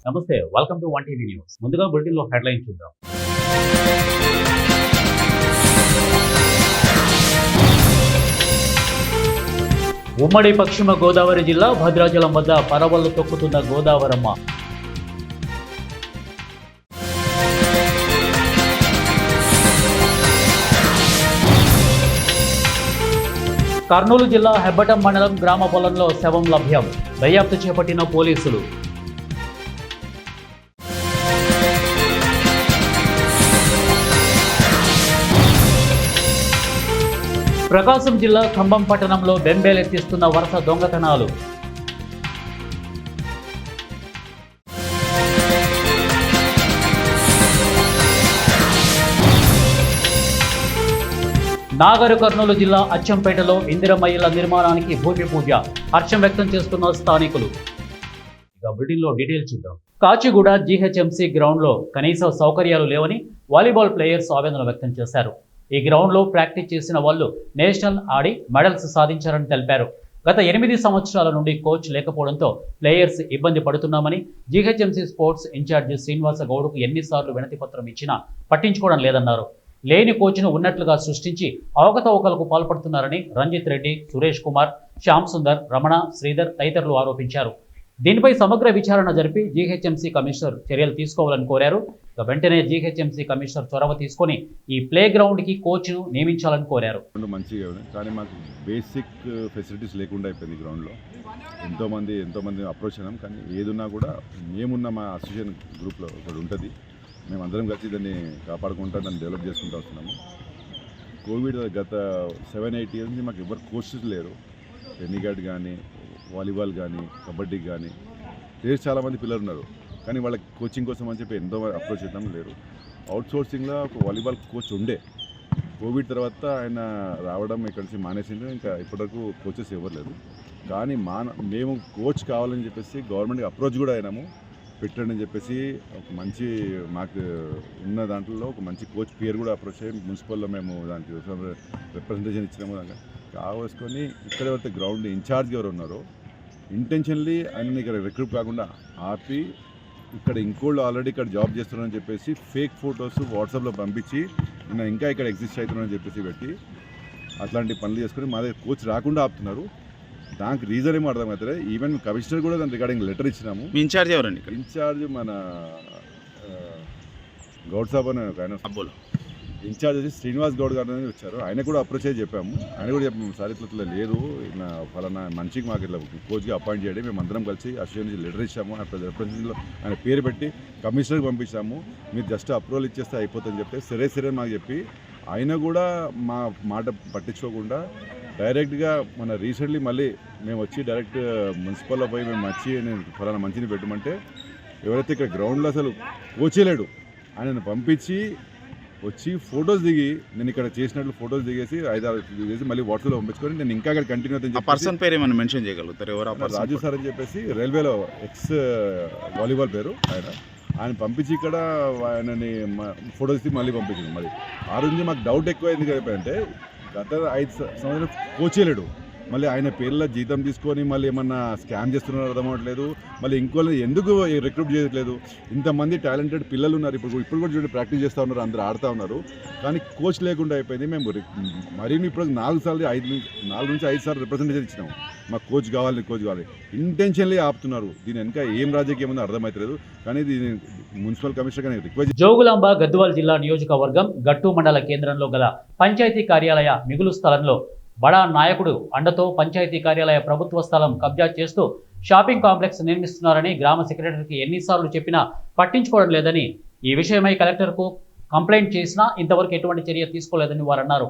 నమస్తే, welcome to one TV news. ముందుగా బులెటిన్లో హెడ్లైన్ చూద్దాం. ఉమ్మడి పశ్చిమ గోదావరి జిల్లా భద్రాచలం వద్ద పరవళ్లు తొక్కుతున్న గోదావరమ్మ. కర్నూలు జిల్లా హెబ్బటం మండలం గ్రామ పొలంలో శవం లభ్యం. దర్యాప్తు చేపట్టిన పోలీసులు. ప్రకాశం జిల్లా ఖమ్మం పట్టణంలో బెంబేలెత్తిస్తున్న వరుస దొంగతనాలు. నాగర్ కర్నూలు జిల్లా అచ్చంపేటలో ఇందిరమ్మ ఇళ్ల నిర్మాణానికి భూమి పూజ. హర్షం వ్యక్తం చేస్తున్న స్థానికులు. ఇక బులెటిన్లో డీటెయిల్స్ చూద్దాం. కాచిగూడ జీహెచ్ఎంసీ గ్రౌండ్లో కనీస సౌకర్యాలు లేవని వాలీబాల్ ప్లేయర్స్ ఆవేదన వ్యక్తం చేశారు. ఈ గ్రౌండ్లో ప్రాక్టీస్ చేసిన వాళ్ళు నేషనల్ ఆడి మెడల్స్ సాధించారని తెలిపారు. గత 8 సంవత్సరాల నుండి కోచ్ లేకపోవడంతో ప్లేయర్స్ ఇబ్బంది పడుతున్నామని జీహెచ్ఎంసీ స్పోర్ట్స్ ఇన్ఛార్జి శ్రీనివాస గౌడ్కు ఎన్నిసార్లు వినతి పత్రం ఇచ్చినా పట్టించుకోవడం లేదన్నారు. లేని కోచ్ను ఉన్నట్లుగా సృష్టించి అవకతవకలకు పాల్పడుతున్నారని రంజిత్ రెడ్డి, సురేష్ కుమార్, శ్యామ్ సుందర్, రమణ, శ్రీధర్ తదితరులు ఆరోపించారు. దీనిపై సమగ్ర విచారణ జరిపి జీహెచ్ఎంసీ కమిషనర్ చర్యలు తీసుకోవాలని కోరారు. వెంటనే జీహెచ్ఎంసీ కమిషనర్ చొరవ తీసుకొని ఈ ప్లే గ్రౌండ్కి కోచ్ను నియమించాలని కోరారు. మంచిగా కానీ మాకు బేసిక్ ఫెసిలిటీస్ లేకుండా అయిపోయింది. గ్రౌండ్లో ఎంతోమంది అప్రోచ్ అయినాం, కానీ ఏదున్నా కూడా మేమున్న మా అసోసియేషన్ గ్రూప్లో ఒకటి ఉంటుంది. మేమందరం కలిసి దాన్ని కాపాడుకుంటా దాన్ని డెవలప్ చేసుకుంటూ వస్తున్నాము. కోవిడ్ గత 7-8 ఇయర్స్ నుంచి మాకు ఎవరు కోచెస్ లేరు. టెన్నిగాడ్ కానీ, వాలీబాల్ కానీ, కబడ్డీ కానీ ప్లేయర్స్ చాలామంది పిల్లలు ఉన్నారు, కానీ వాళ్ళకి కోచింగ్ కోసం అని చెప్పి ఎంతో అప్రోచ్ అవుతాం లేరు. అవుట్సోర్సింగ్లో ఒక వాలీబాల్ కోచ్ ఉండే, కోవిడ్ తర్వాత ఆయన రావడం ఇక్కడి నుంచి మానేసింది. ఇంకా ఇప్పటివరకు కోచెస్ ఎవరు లేరు. కానీ మేము కోచ్ కావాలని చెప్పేసి గవర్నమెంట్కి అప్రోచ్ కూడా అయినాము. పెట్టండి అని చెప్పేసి ఒక మంచి మాకు ఉన్న దాంట్లో ఒక మంచి కోచ్ పేరు కూడా అప్రోచ్ అయ్యి మున్సిపల్లో మేము దానికి రిప్రజెంటేషన్ ఇచ్చినాము. దానికి కావసుకొని ఇక్కడ ఎవరైతే గ్రౌండ్ ఇన్ఛార్జ్ ఎవరు ఉన్నారో ఇంటెన్షన్లీ ఆయన ఇక్కడ రిక్రూట్ కాకుండా ఆపి ఇక్కడ ఇంకోళ్ళు ఆల్రెడీ ఇక్కడ జాబ్ చేస్తున్నారని చెప్పేసి ఫేక్ ఫొటోస్ వాట్సాప్లో పంపించి నేను ఇంకా ఇక్కడ ఎగ్జిస్ట్ అవుతున్నానని చెప్పేసి పెట్టి అట్లాంటి పనులు చేసుకొని మా దగ్గర కోచ్ రాకుండా ఆపుతున్నారు. దానికి రీజన్ ఏమో అర్థమవుతుంది. ఈవెన్ కమిషనర్ కూడా దాని రిగార్డింగ్ లెటర్ ఇచ్చినాము. ఇన్ఛార్జ్ ఎవరండి? ఇన్ఛార్జ్ మన గౌడ్ సాబ్ అని ఆయన ఇన్ఛార్జ్ వచ్చి శ్రీనివాస్ గౌడ్ గారు అని వచ్చారు. ఆయన కూడా అప్రోచ్ అయ్యి చెప్పాము. ఆయన కూడా చెప్పాము, సార్ ఇట్లా లేదు, ఇలా ఫలానా మనిషికి మాకు ఇట్లా కోచ్గా అపాయింట్ చేయండి. మేము అందరం కలిసి అసోసియేషన్ నుంచి లెటర్ ఇచ్చాము. రిప్రజెంటేటివ్లో ఆయన పేరు పెట్టి కమిషనర్కి పంపించాము. మీరు జస్ట్ అప్రూవల్ ఇచ్చేస్తే అయిపోతుందని చెప్పి సరే మాకు చెప్పి ఆయన కూడా మా మాట పట్టించుకోకుండా డైరెక్ట్గా మన రీసెంట్లీ మళ్ళీ మేము వచ్చి డైరెక్ట్ మున్సిపల్లో పోయి మేము వచ్చి నేను ఫలానా మంచిని పెట్టమంటే ఎవరైతే ఇక్కడ గ్రౌండ్లో అసలు కోచే లేడు ఆయనను పంపించి వచ్చి ఫొటోస్ దిగి నేను ఇక్కడ చేసినట్లు ఫొటోస్ దిగేసి 5-6 దిగేసి మళ్ళీ వాట్సాప్లో పంపించుకొని నేను ఇంకా అక్కడ కంటిన్యూ అవుతుంది. పర్సన్ పేరు ఏమైనా మెన్షన్ చేయగలుగుతారు? ఎవరు? రాజు సార్ అని చెప్పేసి రైల్వేలో ఎక్స్ వాలీబాల్ పేరు. ఆయన పంపించి ఇక్కడ ఆయనని ఫొటోస్ దిగి మళ్ళీ పంపించింది. మరి ఆ రోజు మాకు డౌట్ ఎక్కువ ఎందుకు అయిపోయిందంటే గత 5 సంవత్సరాలు కోచే లేడు, మళ్ళీ ఆయన పేర్ల జీతం తీసుకొని మళ్ళీ ఏమన్నా స్కామ్ చేస్తున్నారో అర్థం అవ్వట్లేదు. మళ్ళీ ఇంకోళ్ళు ఎందుకు రిక్రూట్ చేయట్లేదు? ఇంతమంది టాలెంటెడ్ పిల్లలు ఉన్నారు, ఇప్పుడు కూడా చూడండి ప్రాక్టీస్ చేస్తూ ఉన్నారు, అందరూ ఆడుతూ ఉన్నారు, కానీ కోచ్ లేకుండా అయిపోయింది. మేము మరీ ఇప్పుడు 4 నుంచి 5 సార్లు రిప్రజెంటేషన్ ఇచ్చినాము. మాకు కోచ్ కావాలి ఇంటెన్షన్లీ ఆపుతున్నారు. దీని వెనక ఏం రాజకీయం ఉందో అర్థమవుతలేదు. కానీ దీని మున్సిపల్ కమిషనర్ గారికి రిక్వెస్ట్. జోగులాంబ గద్వాల్ జిల్లా నియోజకవర్గం గట్టు మండల కేంద్రంలో గల పంచాయతీ కార్యాలయ మిగులు స్థలంలో బడా నాయకుడు అండతో పంచాయతీ కార్యాలయ ప్రభుత్వ స్థలం కబ్జా చేస్తూ షాపింగ్ కాంప్లెక్స్ నిర్మిస్తున్నారని గ్రామ సెక్రటరీకి ఎన్నిసార్లు చెప్పినా పట్టించుకోవడం లేదని, ఈ విషయమై కలెక్టర్కు కంప్లైంట్ చేసినా ఇంతవరకు ఎటువంటి చర్య తీసుకోలేదని వారు అన్నారు.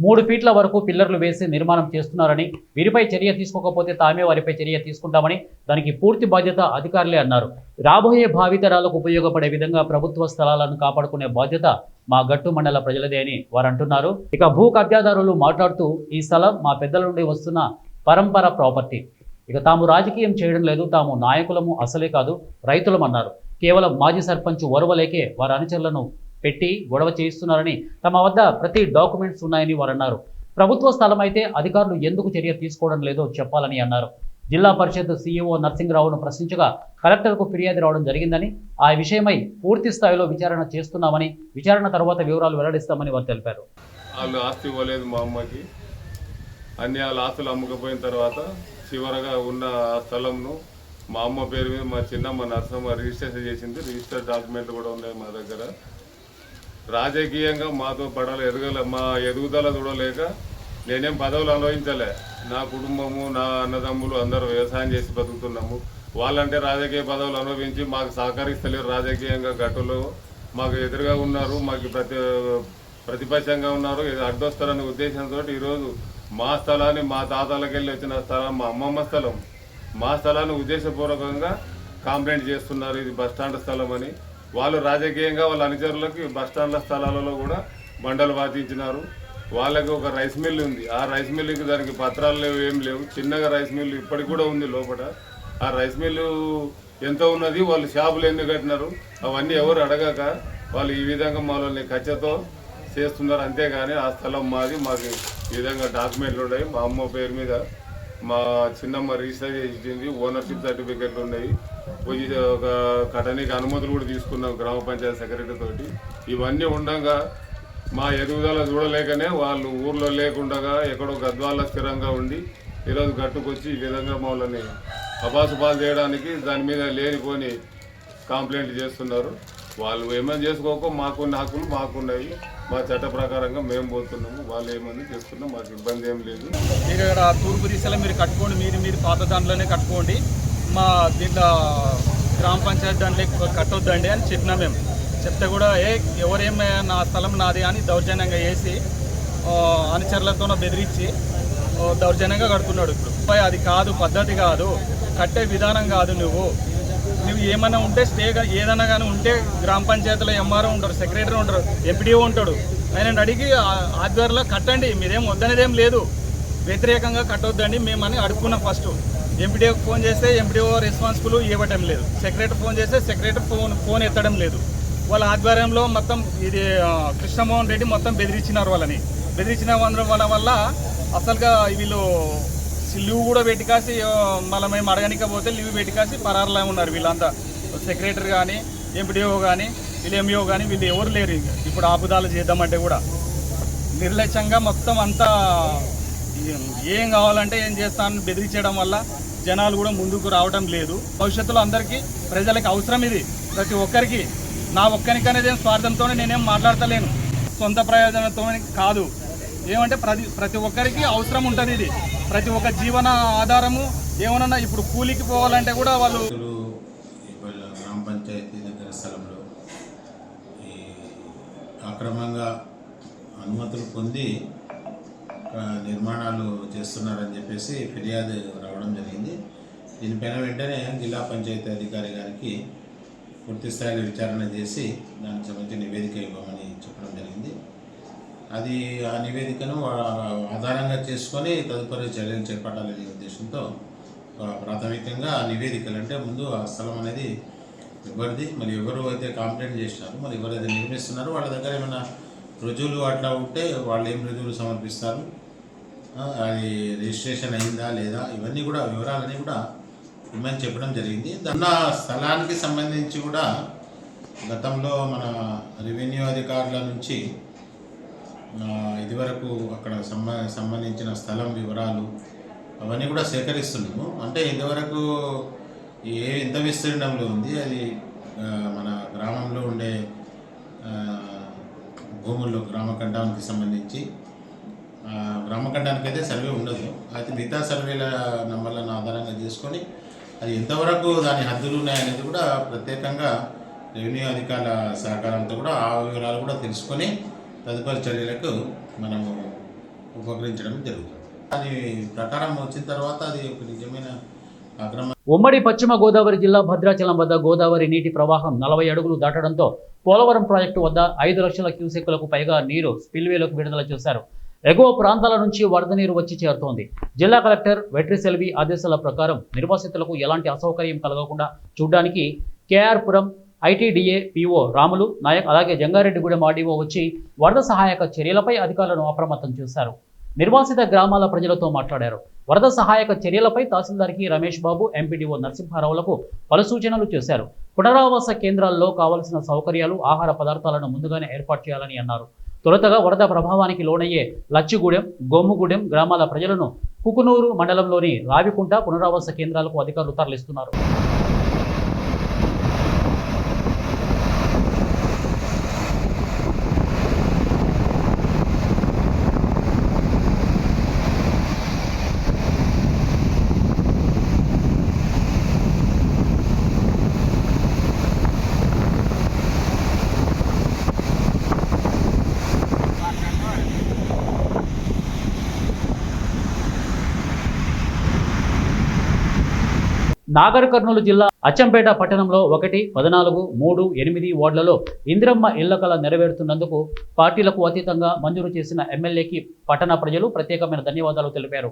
3 ఫీట్ల వరకు పిల్లర్లు వేసి నిర్మాణం చేస్తున్నారని, వీరిపై చర్య తీసుకోకపోతే తామే వారిపై చర్య తీసుకుంటామని, దానికి పూర్తి బాధ్యత అధికారులే అన్నారు. రాబోయే భావితరాలకు ఉపయోగపడే విధంగా ప్రభుత్వ స్థలాలను కాపాడుకునే బాధ్యత మా గట్టు మండల ప్రజలదే అని వారు అంటున్నారు. ఇక భూ కబ్జాదారులు మాట్లాడుతూ ఈ స్థలం మా పెద్దల నుండి వస్తున్న పరంపర ప్రాపర్టీ, ఇక తాము రాజకీయం చేయడం లేదు, తాము నాయకులము అసలే కాదు, రైతులమన్నారు. కేవలం మాజీ సర్పంచ్ ఓర్వలేకే వారి అనుచరులను పెట్టి గొడవ చేయిస్తున్నారని, తమ వద్ద ప్రతి డాక్యుమెంట్స్ ఉన్నాయని వారు అన్నారు. ప్రభుత్వ స్థలం అయితే అధికారులు ఎందుకు చర్య తీసుకోవడం లేదో చెప్పాలని అన్నారు. జిల్లా పరిషత్ సీఈఓ నర్సింగరావును ప్రశ్నించగా కలెక్టర్కు ఫిర్యాదు రావడం జరిగిందని, ఆ విషయమై పూర్తి స్థాయిలో విచారణ చేస్తున్నామని, విచారణ తర్వాత వివరాలు వెల్లడిస్తామని వారు తెలిపారు. వాళ్ళు ఆస్తి ఇవ్వలేదు మా అమ్మకి. అన్ని వాళ్ళ ఆస్తులు అమ్ముకపోయిన తర్వాత చివరగా ఉన్న ఆ స్థలంను మా అమ్మ పేరు మీద మా చిన్నమ్మ నరసమ్మ రిజిస్ట్రేషన్ చేసింది. రిజిస్టర్ డాక్యుమెంట్లు కూడా ఉన్నాయి మా దగ్గర. రాజకీయంగా మాతో మా ఎదుగుదల చూడలేక నేనేం పదవులు అనుభవించలే. నా కుటుంబము, నా అన్నదమ్ములు అందరూ వ్యవసాయం చేసి బతుకుతున్నాము. వాళ్ళంటే రాజకీయ పదవులు అనుభవించి మాకు సహకరిస్తలేరు. రాజకీయంగా గట్టులో మాకు ఎదురుగా ఉన్నారు, మాకు ప్రతిపక్షంగా ఉన్నారు. అడ్డొస్తారనే ఉద్దేశంతో ఈరోజు మా స్థలాన్ని, మా తాతలకు వెళ్ళి వచ్చిన స్థలం, మా అమ్మమ్మ స్థలం, మా స్థలాన్ని ఉద్దేశపూర్వకంగా కంప్లైంట్ చేస్తున్నారు. ఇది బస్టాండ్ స్థలం అని. వాళ్ళు రాజకీయంగా వాళ్ళ అనుచరులకి బస్టాండ్ల స్థలాలలో కూడా బండలు వాదించినారు. వాళ్ళకి ఒక రైస్ మిల్ ఉంది. ఆ రైస్ మిల్లుకి దానికి పత్రాలు లేవు, ఏం లేవు. చిన్నగా రైస్ మిల్లు ఇప్పటికి కూడా ఉంది లోపల. ఆ రైస్ మిల్లు ఎంత ఉన్నది, వాళ్ళు షాపులు ఎందుకు కట్టినారు, అవన్నీ ఎవరు అడగక వాళ్ళు ఈ విధంగా మనల్ని కచ్చతో చేస్తున్నారు. అంతేగాని ఆ స్థలం మాది, మాకు ఈ విధంగా డాక్యుమెంట్లు ఉన్నాయి. మా అమ్మ పేరు మీద మా చిన్నమ్మ రిజిస్టర్ చేసింది. ఓనర్షిప్ సర్టిఫికెట్లు ఉన్నాయి. ఒక కట్టనీకి అనుమతులు కూడా తీసుకున్నాం గ్రామ పంచాయతీ సెక్రటరీ తోటి. ఇవన్నీ ఉండగా మా ఎదుగుదల చూడలేకనే వాళ్ళు ఊర్లో లేకుండా ఎక్కడో గద్వాల్లో స్థిరంగా ఉండి ఈరోజు గట్టుకొచ్చి ఈ విధంగా మమ్మల్ని అపాసుపాలు చేయడానికి దాని మీద లేనిపోని కంప్లైంట్ చేస్తున్నారు. వాళ్ళు ఏమైనా చేసుకోక మాకున్న హక్కులు మాకున్నాయి. మా చట్ట ప్రకారంగా మేము పోతున్నాము. వాళ్ళు ఏమైనా చేసుకున్నా మాకు ఇబ్బంది ఏం లేదు. ఇక్కడ తూర్పు దిశలో మీరు కట్టుకోండి, మీరు పాత దాంట్లోనే కట్టుకోండి, మా దీంట్లో గ్రామ పంచాయతీ దాంట్లో కట్టొద్దండి అని చెప్పినా మేము. చెప్తే కూడా ఎవరేమే నా స్థలం నాది అని దౌర్జన్యంగా వేసి అనుచరులతో బెదిరించి దౌర్జన్యంగా కడుతున్నాడు. ఇప్పుడు అది కాదు, పద్ధతి కాదు, కట్టే విధానం కాదు. నువ్వు ఏమైనా ఉంటే ఏదైనా కానీ ఉంటే గ్రామ పంచాయతీలో ఎంఆర్ఓ ఉంటారు, సెక్రటరీ ఉంటారు, ఎంపీడీఓ ఉంటాడు. ఆయన అడిగి ఆధ్వర్యంలో కట్టండి, మీరేం వద్దనేదేం లేదు, వ్యతిరేకంగా కట్టొద్దండి మేమని అడుక్కున్నాం. ఫస్ట్ ఎంపీడీఓకి ఫోన్ చేస్తే ఎంపీడీఓ రెస్పాన్సిబుల్ ఇవ్వటం లేదు, సెక్రటరీ ఫోన్ చేస్తే సెక్రటరీ ఫోన్ ఎత్తడం లేదు. వాళ్ళ ఆధ్వర్యంలో మొత్తం ఇది కృష్ణమోహన్ రెడ్డి మొత్తం బెదిరించినారు. బెదిరించిన వల్ల అసలుగా వీళ్ళు లీవ్ కూడా పెట్టి కాసి మళ్ళీ మేము అడగనికపోతే లీవ్ పెట్టి కాసి పరారులా ఉన్నారు వీళ్ళంతా. సెక్రటరీ కానీ, ఎంపీడీఓ కానీ, వీళ్ళు ఎంఈఓ కానీ, వీళ్ళు ఎవరు లేరు. ఇప్పుడు ఆపుదాలు చేద్దామంటే కూడా నిర్లక్ష్యంగా మొత్తం అంతా ఏం కావాలంటే ఏం చేస్తానని బెదిరించడం వల్ల జనాలు కూడా ముందుకు రావడం లేదు. భవిష్యత్తులో అందరికీ ప్రజలకి అవసరం ఇది, ప్రతి ఒక్కరికి. నా ఒక్కరికనేది స్వార్థంతోనే నేనేం మాట్లాడతలేను, సొంత ప్రయోజనంతో కాదు. ఏమంటే ప్రతి ఒక్కరికి అవసరం ఉంటుంది ఇది. ప్రతి ఒక్క జీవన ఆధారము ఏమన్నా ఇప్పుడు కూలికి పోవాలంటే కూడా వాళ్ళు గ్రామ పంచాయతీ దగ్గర స్థలంలో ఈ అక్రమంగా అనుమతులు పొంది నిర్మాణాలు చేస్తున్నారని చెప్పేసి ఫిర్యాదు రావడం జరిగింది. దీనిపైన వెంటనే జిల్లా పంచాయతీ అధికారి గారికి పూర్తి స్థాయిలో విచారణ చేసి దానికి సంబంధించిన నివేదిక ఇవ్వమని చెప్పడం జరిగింది. అది ఆ నివేదికను ఆధారంగా చేసుకొని తదుపరి చర్యలు చేపట్టాలనే ఉద్దేశంతో ప్రాథమికంగా ఆ నివేదికలు అంటే ముందు ఆ స్థలం అనేది ఎవరిది, మరి ఎవరు అయితే కంప్లైంట్ చేసినారు, మరి ఎవరైతే నిర్మిస్తున్నారో వాళ్ళ దగ్గర ఏమైనా రుజువులు అట్లా ఉంటే వాళ్ళు ఏం రుజువులు సమర్పిస్తారు, అది రిజిస్ట్రేషన్ అయిందా లేదా, ఇవన్నీ కూడా వివరాలన్నీ కూడా ఇమ్మని చెప్పడం జరిగింది. దాని స్థలానికి సంబంధించి కూడా గతంలో మన రెవెన్యూ అధికారుల నుంచి ఇదివరకు అక్కడ సంబంధించిన స్థలం వివరాలు అవన్నీ కూడా సేకరిస్తున్నాము. అంటే ఇంతవరకు ఎంత విస్తీర్ణంలో ఉంది, అది మన గ్రామంలో ఉండే భూముల్లో గ్రామఖండానికి సంబంధించి గ్రామఖండానికి అయితే సర్వే ఉండదు. అయితే మిగతా సర్వేల నంబర్లను ఆధారంగా చేసుకొని అది ఎంతవరకు దాని హద్దులు ఉన్నాయనేది కూడా ప్రత్యేకంగా రెవెన్యూ అధికారుల సహకారంతో కూడా ఆ వివరాలు కూడా తెలుసుకొని తదుపరి చర్యలకు మనము ఉపకరించడం జరుగుతుంది. దాని ప్రకారం వచ్చిన తర్వాత అది ఒక నిజమైన అక్రమ. ఉమ్మడి పశ్చిమ గోదావరి జిల్లా భద్రాచలం వద్ద గోదావరి నీటి ప్రవాహం 40 అడుగులు దాటడంతో పోలవరం ప్రాజెక్టు వద్ద 5 లక్షల క్యూసెక్కులకు పైగా నీరు స్పిల్వేలోకి విడుదల చేశారు. ఎగువ ప్రాంతాల నుంచి వరద నీరు వచ్చి చేరుతోంది. జిల్లా కలెక్టర్ వెట్రిసెల్వి ఆదేశాల ప్రకారం నిర్వాసితులకు ఎలాంటి అసౌకర్యం కలగకుండా చూడడానికి కేఆర్పురం ఐటీడీఏ పీఓ రాములు నాయక్ అలాగే జంగారెడ్డిగూడెం ఆర్డీఓ వచ్చి వరద సహాయక చర్యలపై అధికారులను అప్రమత్తం చేశారు. నిర్వాసిత గ్రామాల ప్రజలతో మాట్లాడారు. వరద సహాయక చర్యలపై తహసీల్దార్కి రమేష్ బాబు, ఎంపీడీఓ నరసింహారావులకు పలు సూచనలు చేశారు. పునరావాస కేంద్రాల్లో కావలసిన సౌకర్యాలు, ఆహార పదార్థాలను ముందుగానే ఏర్పాటు చేయాలని అన్నారు. తొలుతగా వరద ప్రభావానికి లోనయ్యే లచ్చిగూడెం, గోముగూడెం గ్రామాల ప్రజలను కుకునూరు మండలంలోని రావికుంట పునరావాస కేంద్రాలకు అధికారులు తరలిస్తున్నారు. నాగర్ కర్నూలు జిల్లా అచ్చంపేట పట్టణంలో 1, 14, 3, 8 వార్డులలో ఇందిరమ్మ ఇళ్ల కల నెరవేరుతున్నందుకు పార్టీలకు అతీతంగా మంజూరు చేసిన ఎమ్మెల్యేకి పట్టణ ప్రజలు ప్రత్యేకమైన ధన్యవాదాలు తెలిపారు.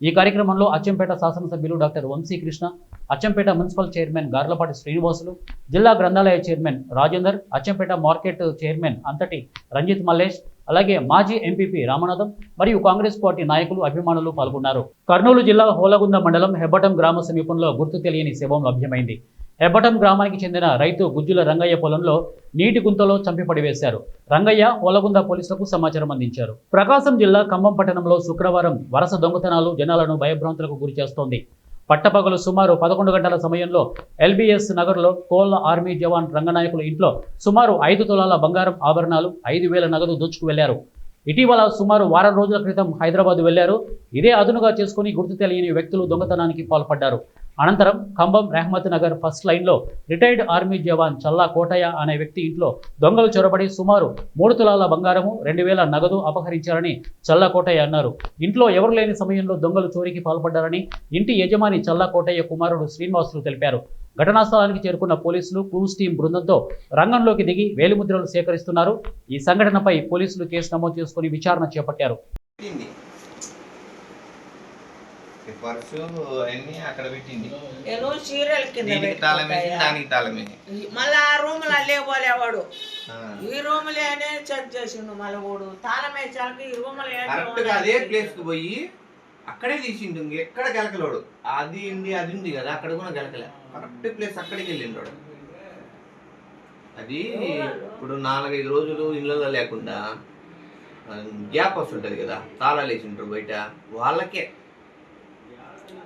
ఈ కార్యక్రమంలో అచ్చంపేట శాసనసభ్యులు doctor Vamshikrishna, Achampet municipal chairman Garlapati Srinivasulu, జిల్లా గ్రంథాలయ chairman Rajender, Achampet market chairman Anthati Ranjith Mallesh, అలాగే మాజీ ఎంపీపీ రామనాథం మరియు కాంగ్రెస్ పార్టీ నాయకులు, అభిమానులు పాల్గొన్నారు. కర్నూలు జిల్లా హోలగుంద మండలం హెబ్బటం గ్రామ సమీపంలో గుర్తు తెలియని శవం లభ్యమైంది. హెబ్బటం గ్రామానికి చెందిన రైతు గుజ్జుల రంగయ్య పొలంలో నీటి గుంతలో చంపిపడివేశారు. రంగయ్య హోలగుంద పోలీసులకు సమాచారం అందించారు. ప్రకాశం జిల్లా ఖమ్మం పట్టణంలో శుక్రవారం వరుస దొంగతనాలు జనాలను భయభ్రాంతులకు గురి చేస్తోంది. పట్టపగలు సుమారు 11 గంటల సమయంలో ఎల్బీఎస్ నగర్లో కోళ్ల ఆర్మీ జవాన్ రంగనాయకుల ఇంట్లో సుమారు 5 తులాల బంగారం ఆభరణాలు, 5,000 నగదు దోచుకు వెళ్లారు. ఇటీవల సుమారు వారం రోజుల క్రితం హైదరాబాద్ వెళ్లారు. ఇదే అదునుగా చేసుకుని గుర్తు తెలియని వ్యక్తులు దొంగతనానికి పాల్పడ్డారు. అనంతరం ఖమ్మం రెహమత్ నగర్ ఫస్ట్ లైన్లో రిటైర్డ్ ఆర్మీ జవాన్ చల్లా కోటయ్య అనే వ్యక్తి ఇంట్లో దొంగలు చొరబడి సుమారు 3 తులాల బంగారము, 2,000 నగదు అపహరించారని చల్లా కోటయ్య అన్నారు. ఇంట్లో ఎవరు లేని సమయంలో దొంగలు చోరీకి పాల్పడ్డారని ఇంటి యజమాని చల్లా కోటయ్య కుమారుడు శ్రీనివాసులు తెలిపారు. ఘటనా స్థలానికి చేరుకున్న పోలీసులు క్రూజ్ టీం బృందంతో రంగంలోకి దిగి వేలిముద్రలు సేకరిస్తున్నారు. ఈ సంఘటనపై పోలీసులు కేసు నమోదు చేసుకుని విచారణ చేపట్టారు. పర్సు అన్ని అక్కడ పెట్టింది. నేను సీరియల్ కింద దానికి తాళమే మళ్ళీ ఆ రూమ్ లో లేవాడు ఈ రూమ్ లేనే చెక్ చేసిండు. మళ్ళీ వాడు తాళం వేసాక ఈ రూమ్ కరెక్ట్ గా అదే ప్లేస్ కి పోయి అక్కడే తీసిండు. ఎక్కడ గెలకలోడు అది ఉంది కదా, అక్కడ కూడా గెలకలే. కరెక్ట్ ప్లేస్ అక్కడికి వెళ్ళిండు. అది ఇప్పుడు 4-5 రోజులు ఇళ్ళలో లేకుండా గ్యాప్ వస్తుంటది కదా, తాళాలు వేసింటారు బయట,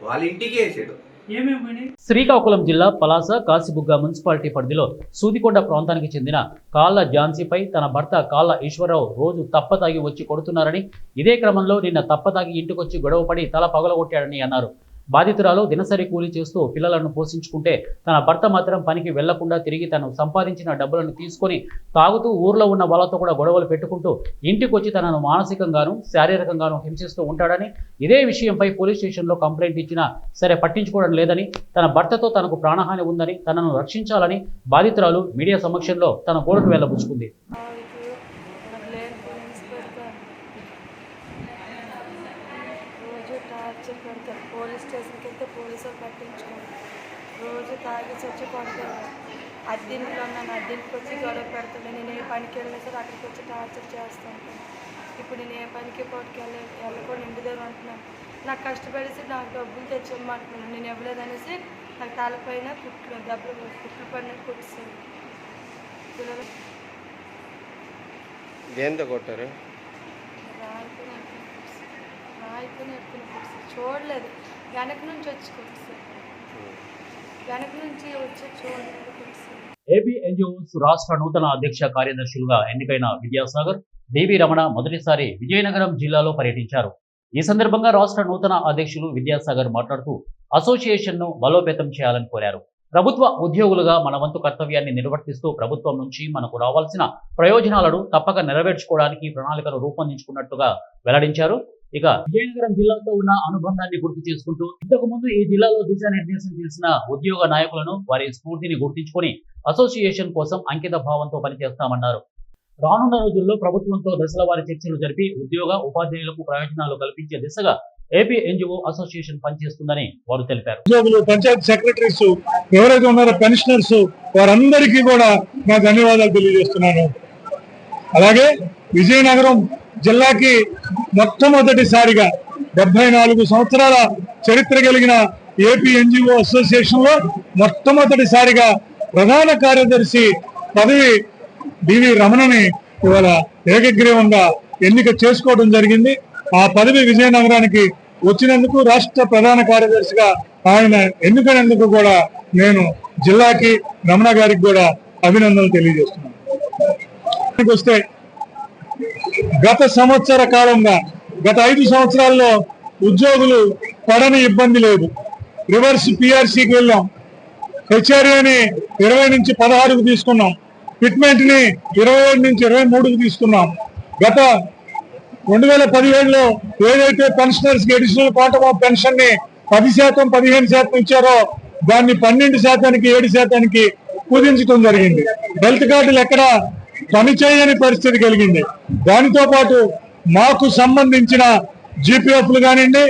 వాళ్ళ ఇంటికి వేసాడు. శ్రీకాకుళం జిల్లా పలాస కాశీబుగ్గ మున్సిపాలిటీ పరిధిలో సూదికొండ ప్రాంతానికి చెందిన కాళ్ళ ఝాన్సీపై తన భర్త కాళ్ళ ఈశ్వరరావు రోజు తప్పతాగి వచ్చి కొడుతున్నారని, ఇదే క్రమంలో నిన్న తప్పతాగి ఇంటికొచ్చి గొడవపడి తల పగలగొట్టాడని అన్నారు. బాధితురాలు దినసరి కూలీ చేస్తూ పిల్లలను పోషించుకుంటే తన భర్త మాత్రం పనికి వెళ్లకుండా తిరిగి తను సంపాదించిన డబ్బులను తీసుకొని తాగుతూ ఊర్లో ఉన్న వాళ్ళతో కూడా గొడవలు పెట్టుకుంటూ ఇంటికొచ్చి తనను మానసికంగాను శారీరకంగాను హింసిస్తూ ఉంటాడని, ఇదే విషయంపై పోలీస్ స్టేషన్లో కంప్లైంట్ ఇచ్చినా సరే పట్టించుకోవడం లేదని, తన భర్తతో తనకు ప్రాణహాని ఉందని, తనను రక్షించాలని బాధితురాలు మీడియా సమక్షంలో తన గోడుకు వెళ్లబుచ్చుకుంది. పోలీస్ స్టేషన్కి వెళ్తే పోలీసులు పట్టించుకోండి. రోజు తాగి చచ్చి పడతాడు. అద్దెంట్లో నన్ను అద్దెంటికి వచ్చి గొడవ పెడతాడు. నేను ఏ పనికి వెళ్ళినా సరే అక్కడికి వచ్చి టార్చర్ చేస్తాను. ఇప్పుడు నేను ఏ పనికి పోటీకి వెళ్ళకుండా ఇంటి దగ్గర ఉంటున్నాను. నాకు కష్టపడేసి నాకు డబ్బులు తెచ్చిమ్మంటున్నాను. నేను ఇవ్వలేదనేసి నాకు తలపైన కుట్లు పడిన కుట్టిస్తాను. పిల్లలు దేంతో కొట్టారు? రాయిపోయిన ఎత్తున కుట్టిస్తాను. చూడలేదు, వెనక నుంచి వచ్చి కుట్టిస్తాను. వెనక నుంచి వచ్చి చూడలేదు కుట్టిస్తాను. ఏపీ ఎన్జిఓస్ రాష్ట్ర నూతన అధ్యక్ష కార్యదర్శులుగా ఎన్నికైన విద్యాసాగర్, డివి రమణ మొదటిసారి విజయనగరం జిల్లాలో పర్యటించారు. ఈ సందర్భంగా రాష్ట్ర నూతన అధ్యక్షులు విద్యాసాగర్ మాట్లాడుతూ అసోసియేషన్ను బలోపేతం చేయాలని కోరారు. ప్రభుత్వ ఉద్యోగులుగా మన వంతు కర్తవ్యాన్ని నిర్వర్తిస్తూ ప్రభుత్వం నుంచి మనకు రావాల్సిన ప్రయోజనాలను తప్పక నెరవేర్చుకోవడానికి ప్రణాళికను రూపొందించుకున్నట్టుగా వెల్లడించారు. ఇక విజయనగరం జిల్లాతో ఉన్న అనుబంధాన్ని గుర్తు చేసుకుంటూ ఇంతకు ముందు ఈ జిల్లాలో దిశానిర్దేశం చేసిన ఉద్యోగ నాయకులను వారి స్ఫూర్తిని గుర్తించుకొని అసోసియేషన్ కోసం అంకిత భావంతో పనిచేస్తామన్నారు. రానున్న రోజుల్లో ప్రభుత్వంతో దశలవారీ చర్చలు జరిపి ఉద్యోగ ఉపాధ్యాయులకు ప్రయోజనాలు కల్పించే దిశగా ఏపీ ఎన్జిఓ అసోసియేషన్ పనిచేస్తుందని వారు తెలిపారు. ఉద్యోగులు, పంచాయతీ సెక్రటరీస్ ఎవరైతే ఉన్నారో పెన్షనర్స్ వారందరికీ కూడా నా ధన్యవాదాలు తెలియజేస్తున్నాను. అలాగే విజయనగరం జిల్లాకి మొట్టమొదటిసారిగా 74 సంవత్సరాల చరిత్ర కలిగిన ఏపీ ఎన్జిఓ అసోసియేషన్ లో మొట్టమొదటిసారిగా ప్రధాన కార్యదర్శి పదవి డివి రమణని ఇవాళ ఏకగ్రీవంగా ఎన్నిక చేసుకోవడం జరిగింది. ఆ పదవి విజయనగరానికి వచ్చినందుకు, రాష్ట్ర ప్రధాన కార్యదర్శిగా ఆయన ఎన్నికైనందుకు కూడా నేను జిల్లాకి, రమణ గారికి కూడా అభినందనలు తెలియజేస్తున్నాను. వస్తే గత సంవత్సర కాలంగా, గత 5 సంవత్సరాల్లో ఉద్యోగులు పడని ఇబ్బంది లేదు. రివర్స్ పిఆర్సీకి వెళ్ళాం, హెచ్ఆర్ఏని 20 నుంచి 16కు తీసుకున్నాం, ఫిట్మెంట్ ని 27 నుంచి 23కు తీసుకున్నాం. గత 2017లో ఏదైతే పెన్షనర్స్ కి అడిషనల్ క్వాంటమ్ ఆఫ్ పెన్షన్ ని 10%, 15% ఇచ్చారో దాన్ని 12%, 7% కుదించడం జరిగింది. హెల్త్ కార్డులు ఎక్కడ పనిచేయని పరిస్థితి కలిగింది. దానితో పాటు మాకు సంబంధించిన జీపీఎఫ్లు కానివ్వండి,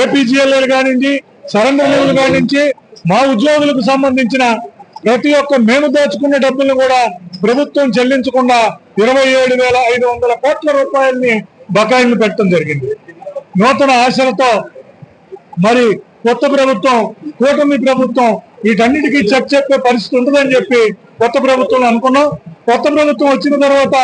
ఏపీజీఎల్ఏలు కానివ్వండి, సరెండర్ లీవ్లు కానించి మా ఉద్యోగులకు సంబంధించిన ప్రతి ఒక్క మేము దోచుకున్న డబ్బులను కూడా ప్రభుత్వం చెల్లించకుండా 27,500 కోట్ల రూపాయలని బకాయిలు పెట్టడం జరిగింది. నూతన ఆశలతో మరి కొత్త ప్రభుత్వం, కూటమి ప్రభుత్వం వీటన్నిటికీ చెక్ చెప్పే పరిస్థితి ఉంటుందని చెప్పి కొత్త ప్రభుత్వం అనుకున్నాం. కొత్త ప్రభుత్వం వచ్చిన తర్వాత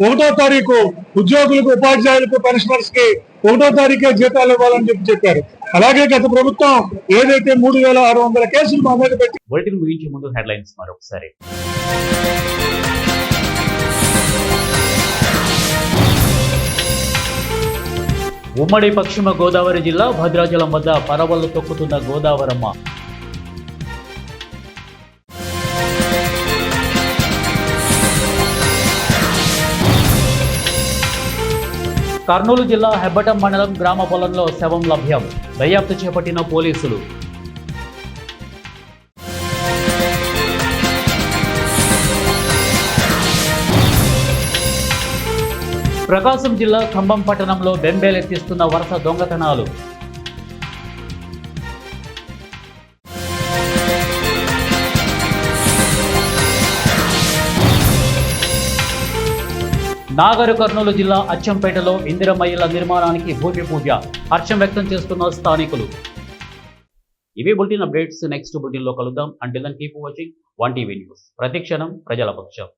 1వ తారీఖు ఉద్యోగులకు, ఉపాధ్యాయులకు, పెన్షనర్స్ కి 1వ తారీఖే జీతాలు ఇవ్వాలని చెప్పారు. అలాగే గత ప్రభుత్వం ఏదైతే 3,600 కేసులు మా మీద పెట్టి. బులెటిన్ ముగించే ముందు హెడ్లైన్స్ మరొకసారి. ఉమ్మడి పశ్చిమ గోదావరి జిల్లా భద్రాచలం వద్ద పరవళ్లు తొక్కుతున్న గోదావరమ్మ. కర్నూలు జిల్లా హెబ్బటం మండలం గ్రామ పొలంలో శవం లభ్యం. దర్యాప్తు చేపట్టిన పోలీసులు. ప్రకాశం జిల్లా ఖమ్మం పట్టణంలో బెంబేలెత్తిస్తున్న వరుస దొంగతనాలు. నాగర్ కర్నూలు జిల్లా అచ్చంపేటలో ఇందిరమ్మ ఇళ్ల నిర్మాణానికి భూమి పూజ. హర్షం వ్యక్తం చేస్తున్న స్థానికులు. ఇవి బులెటిన్ అప్డేట్స్. నెక్స్ట్ బులెటిన్ లో కలుద్దాం. Until then keep watching 1TV news. ప్రతిక్షణం ప్రజల పక్షం.